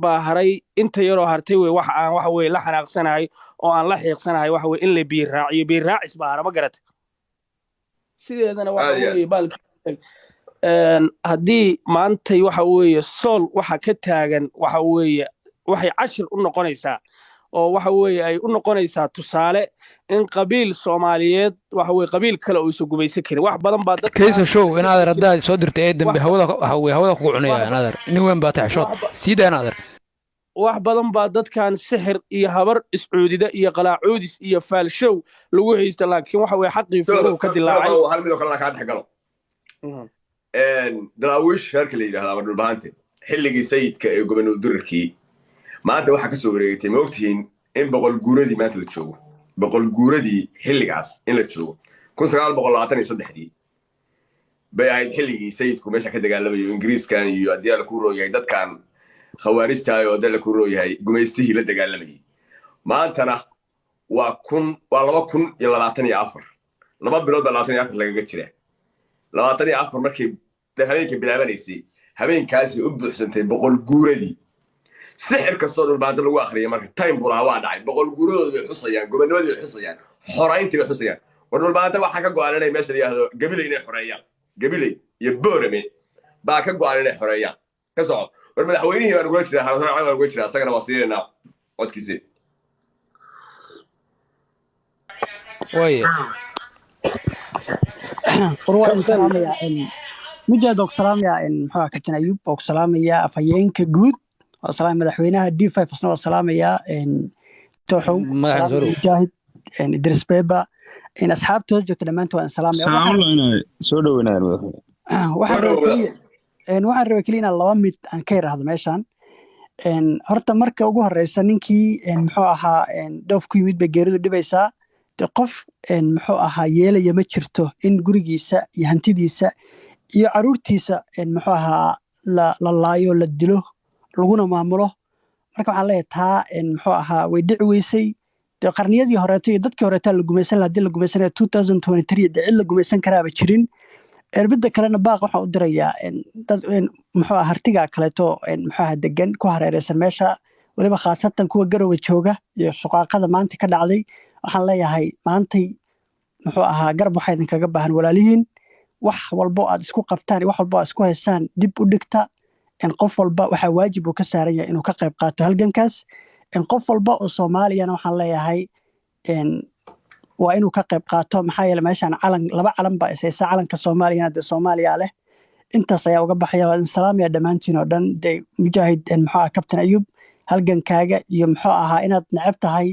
baa haray inta yaroo hartay wey wax aan waxa weye la xanaaqsanahay oo aan la xiiqsanahay waxa weye in la biir raaciyo biir raacis baa hara ma garatay sideedana waxa weye haddii maantay waxa weeye sool waxa ka taagan waxa weeye waxay cashir u noqonaysaa oo waxa weeye ay u noqonaysaa tusaale in qabiil Soomaaliyeed waxa weeye qabiil kale oo isu gumaysan karin wax badan baa dadka kaysa show inaad radaa soo dirtay ee dambe hawada ku cunaya inaad nin weyn baa taxshood siida inaad wax badan baa dadkan sixir iyo habar iscuudida iyo qalaacuudis iyo faalshow lagu haysta laakiin waxa weeye xaqii furuhu ka dilaacay hal mid oo kale ka dhex galo daraawiish heerka la yiraahdo ama dhulbaante xilligii sayidka ee gobol durarkii maanta waxa ka soo wareegtay ma ogtihiin in boqol guuradii maanta la joogo boqol guuradii xilligaas in la joogo 1923 bay ahayd xilligii sayidku meesha ka dagaalamayo Ingiriiskan iyo adiyaal ku rooyay dadkan khawaarijta oo dal ku rooyay gumaystihii la dagaalamayay maantana waa 2024 laba bilood baa 24 lagaga jiraa 24 markii habeenkii bilaabanaysay habeenkaasi u buuxsantay boqol guuradii sixir kastoo dhulbaanta lagu akhriyay marka time bulaa waa dhacay boqol guuradooda bay xusayaan gobonnimadii bay xusayaan xorayntii bay xusayaan war dhulbaanta waxa ka go'an inay meesha yiraahdo gabilay inay xoreeyaan gabilay iyo boorame baa ka go'an inay xoreeyaan ka soco war madaxweynihii baan uga jiraa xarunta caawa uga jiraa asagana waa siinayna codkiisa way qorwaan salaamaya مجد وسلام يا إن محاك تنايب وسلام يا فيين كجود وسلام مدحوينها دي 5 فصنا وسلام يا إن توحو مجاهد إن إدريس بيبا إن أصحاب توجه كلمان تو إن سلام يا سلام الله إنا سودو إنا واحد روكلين الله ومد عن كير هذا ماشان إن هرت مركب وجوه الرئيس نينكي إن محاها إن دوف كيميد بجريد دبيسا تقف إن محاها يلا يمشرته إن جورجيسا يهنتديسا iyo caruurtiisa muxuu ahaa la laayo la dilo laguna maamulo marka waxa leeyahay taa muxuu ahaa way dhici weysay qarniyadii horeetay iyo dadkii horeetay la gumaysan hadii la gumaysan 2023 dacil la gumaysan karaaba jirin erbida kalena baaq waxa u dirayaa dad muxuu ahaa hartiga kaleeto muxuu ahaa degan ku hareeraysan meesha waliba khaasatan kuwa garowe jooga iyo suqaaqada maanta ka dhacday waxaan leeyahay maantay muxuu ahaa garab waxa idin kaga baahan walaalihiin wax walbo aad isku qabtaan wax walbo aad isku haysaan dib u dhigta in qof walba waxa waajib uu ka saaran yahay inuu ka qayb qaato halgankaas in qof walba oo Soomaaliyana waxaan leeyahay waa inuu ka qayb qaato maxaa yeelay meeshan laba calan baa isaysa calanka Soomaaliyana de Soomaaliya leh intaas ayaa uga baxaya in salaam ya dhamaantiin oo dhan de mujaahid maxaa kabtan Ayub halgankaaga iyo muxuu ahaa inaad nacab tahay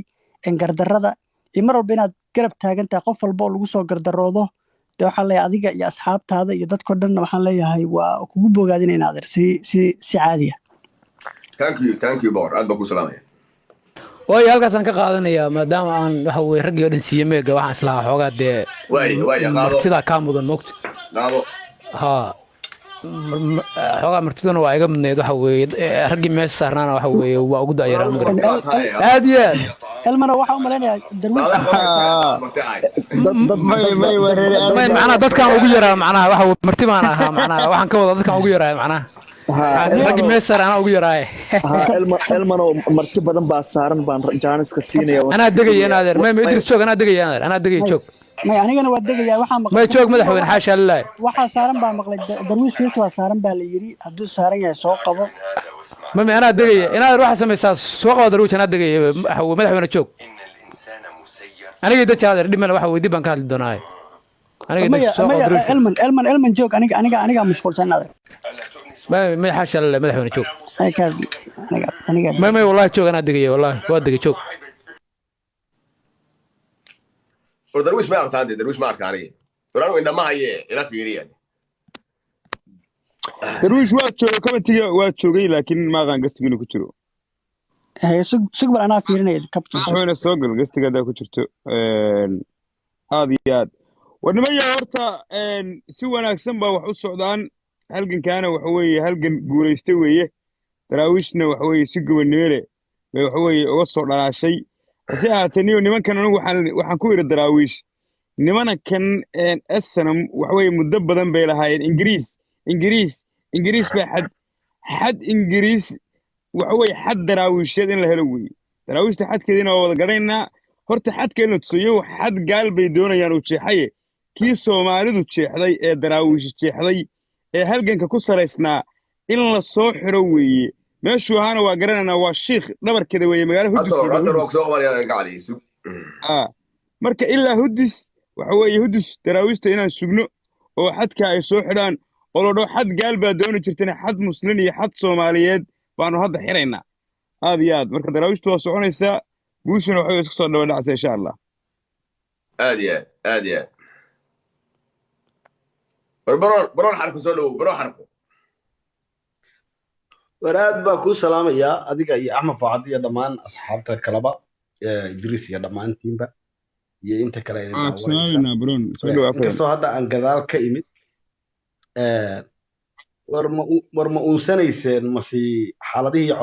in gardarrada iyo mar walba inaad garab taagan tahay qof walba oo lagu soo gardaroodo waxaan leeyahay adiga iyo asxaabtaada iyo dadka dhan waxaan leeyahay waa kugu bogaadin inaad si caadi ah thank you bor aad baa ku salaamaya way halkaas aan ka qaadanaya maadaama aan waxa weey rag iyo dhan siimeega waxaan islaa xoogaa de way qaado sida ka mudan moogto qaado ha xoogaa martidana waa iga mudneed waxa weey ragii meesha saarnaana waxa weey waa ugu daayiraan aad iyo elmana waxa u maleynayaa darwiish may macnaha dadkan ugu yaraa macnaha waxa marti baan ahaa macnaha waxaan ka wada dadkan ugu yaraa macnaha ragii meesha saarnaana ugu yaraa elmana marti badan baa saaran baan jaaniska siinaya anaa degaya inaadeer may Idris joog anaa degaya joog may anigana waa degayaa waxaan maqlay may joog madaxweyne xaasha Allah waxa saaran baa maqlay darwiish fiirtu waa saaran baa la yiri haduu saaran yahay soo qabo may anaa degaya inaadeer waxa sameeysaa soo qabo darwiish anaa degaya madaxweyne joog aniga dad jaadeer dhiman waxa weydii baan ka hadli doonaa aniga dad soo qabo darwiish elman joog aniga mashquulsan naadeer may xaasha Allah madaxweyne joog ay ka aniga may wallahi joog anaa degaya wallahi waa degay joog درويش ما أرتاد درويش ما أركاني ورانو إنما هي إلى فيريان درويش واتشو كم تيجي واتشو جاي لكن ما كان قصدي إنه كتيرو هي سوق أنا فيرني كابتن وين السوق قصدي كذا كتيرتو هذه ياد ونما يورتا سوى أنا أكسبه وحوس السودان هلجن كان وحوي هلجن جوري يستويه درويشنا وحوي سوق والنيرة وحوي وصل على شيء ساعتني ونمان كان waxaan ku yiri daraawiish nimana kan asnam waxay muddo badan bay lahaayeen ingiriis ba xad ingiriis وحوي حد دراويش إن الهلوي دراويش حد كذينا وضجرينا هرت حد كأنه تسيو حد قال بيدونا يعني وتشيحية كيسو ما عنده تشيحلي دراويش تشيحلي هلجن ككسر إثناء إلا الصوح روي ماشوا هنا وقرنا والشيخ نبر كذا ويا مقاله هدس حتى لو سوق يا قاعد marka ilaa hudis waxa weeye hudis daraawiista inaan sugno oo xadka ay soo xidhaan oo la dhaho xad gaal baa dooni jirtana xad muslin iyo xad soomaaliyeed baanu hadda xiraynaa aad iyo aad marka daraawiishtu waa soconaysaa guushuna waxay isku soo dhawa dhacaysaa insha allah aad iyo aad baroon xarku soo dhawow baroon xarku waraad baa kuu salaamayaa adiga iyo axmed faacad iyo dhammaan asxaabta kaleba idriis iyo dhammaantiinba iyo inta kale inkastoo hadda aan gadaal ka imid war ma uunsanayseen masi xaaladihii